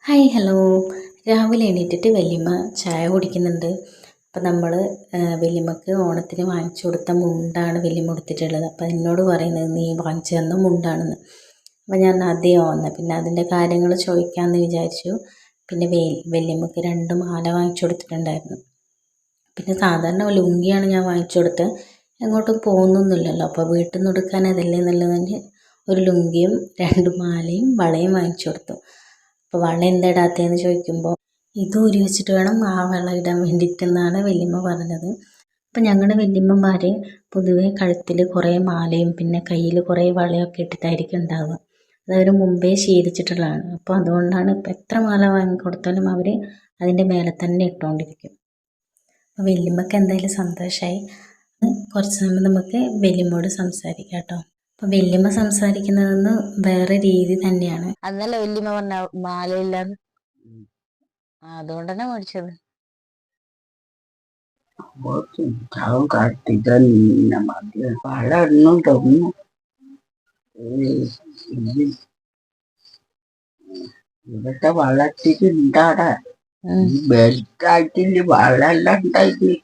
Hi hello. രാവിലെ എണീറ്റിട്ട് വല്യമ്മ ചായ കുടിക്കുന്നുണ്ട്. അപ്പം നമ്മൾ വല്യമ്മക്ക് ഓണത്തിന് വാങ്ങിച്ചു കൊടുത്ത മുണ്ടാണ് വല്യമ്മ കൊടുത്തിട്ടുള്ളത്. അപ്പം എന്നോട് പറയുന്നത് നീ വാങ്ങിച്ചു തന്ന മുണ്ടാണെന്ന്. അപ്പം ഞാൻ അതെയോ വന്നത് പിന്നെ അതിൻ്റെ കാര്യങ്ങൾ ചോദിക്കാമെന്ന് വിചാരിച്ചു. പിന്നെ വല്യമ്മക്ക് 2 മാല വാങ്ങിച്ചു കൊടുത്തിട്ടുണ്ടായിരുന്നു. പിന്നെ സാധാരണ ലുങ്കിയാണ് ഞാൻ വാങ്ങിച്ചു കൊടുത്തത്. എങ്ങോട്ടും പോകുന്നൊന്നുമില്ലല്ലോ, അപ്പോൾ വീട്ടിൽ നിന്ന് എടുക്കാൻ അതല്ലേ നല്ലതെന്ന് ഒരു ലുങ്കിയും 2 മാലയും വളയും വാങ്ങിച്ചു കൊടുത്തു. അപ്പോൾ വള എന്താ ഇടാത്തതെന്ന് ചോദിക്കുമ്പോൾ ഇത് ഊരി വെച്ചിട്ട് വേണം ആ വള ഇടാൻ വേണ്ടിയിട്ടെന്നാണ് വല്യമ്മ പറഞ്ഞത്. അപ്പം ഞങ്ങളുടെ വല്യമ്മമാർ പൊതുവെ കഴുത്തിൽ കുറേ മാലയും പിന്നെ കയ്യിൽ കുറേ വളയൊക്കെ ഇട്ടിട്ടായിരിക്കും ഉണ്ടാവുക. അതവർ മുമ്പേ ശീലിച്ചിട്ടുള്ളതാണ്. അപ്പോൾ അതുകൊണ്ടാണ് ഇപ്പം എത്ര മാല വാങ്ങിക്കൊടുത്താലും അവർ അതിൻ്റെ മേലെ തന്നെ ഇട്ടുകൊണ്ടിരിക്കും. അപ്പോൾ വല്യമ്മക്ക് എന്തായാലും സന്തോഷമായി. കുറച്ച് സമയം നമുക്ക് വല്യമ്മയോട് സംസാരിക്കാം കേട്ടോ. അപ്പം വല്യമ്മ സംസാരിക്കുന്നതെന്ന് വേറെ രീതി തന്നെയാണ്. അന്നല്ല വല്യമ്മ പറഞ്ഞ മാലയില്ലാന്ന്, അതുകൊണ്ട് തന്നെ മേടിച്ചത്. വളർന്നും തോന്നുന്നു. ഇവിടുത്തെ വളർത്തിട്ട് ഉണ്ടാടെ ബെൽറ്റായിട്ടില്ല വളെല്ലാം ഉണ്ടായിട്ട്.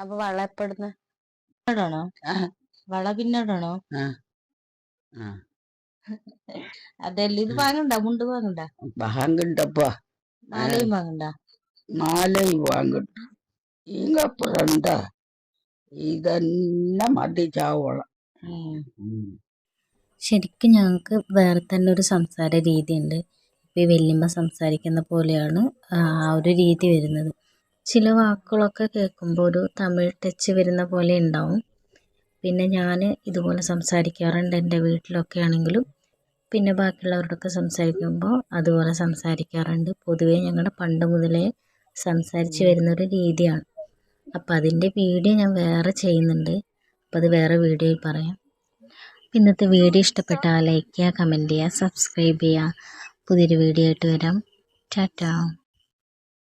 അപ്പൊ വള എപ്പെടുന്ന ഇടണോ? വള പിന്നിടണോ? അതെല്ലാം ഇത് വാങ്ങണ്ട, മുണ്ട് വാങ്ങണ്ട, വാങ്ങണ്ടപ്പാ. മാലയും വാങ്ങണ്ട. മാലയും വാങ്ങണ്ട. ഇങ്ങപ്പുറണ്ട ഇതന്നെ മതി ചാവോളം. ശരിക്കും ഞങ്ങൾക്ക് വേറെ തന്നെ ഒരു സംസാര രീതിയുണ്ട്. ഇപ്പോൾ ഈ വല്യമ്മ സംസാരിക്കുന്ന പോലെയാണ് ആ ഒരു രീതി വരുന്നത്. ചില വാക്കുകളൊക്കെ കേൾക്കുമ്പോൾ ഒരു തമിഴ് ടച്ച് വരുന്ന പോലെ ഉണ്ടാവും. പിന്നെ ഞാൻ ഇതുപോലെ സംസാരിക്കാറുണ്ട് എൻ്റെ വീട്ടിലൊക്കെ ആണെങ്കിലും. പിന്നെ ബാക്കിയുള്ളവരോടൊക്കെ സംസാരിക്കുമ്പോൾ അതുപോലെ സംസാരിക്കാറുണ്ട്. പൊതുവേ ഞങ്ങളുടെ പണ്ട് മുതലേ സംസാരിച്ച് വരുന്നൊരു രീതിയാണ്. അപ്പോൾ അതിൻ്റെ വീഡിയോ ഞാൻ വേറെ ചെയ്യുന്നുണ്ട്. അപ്പോൾ അത് വേറെ വീഡിയോയിൽ പറയാം. ഇന്നത്തെ വീഡിയോ ഇഷ്ടപ്പെട്ടാൽ ലൈക്ക് ചെയ്യുക, കമൻറ്റ് ചെയ്യുക, സബ്സ്ക്രൈബ് ചെയ്യുക. പുതിയൊരു വീഡിയോ ആയിട്ട് വരാം. ടാറ്റാ.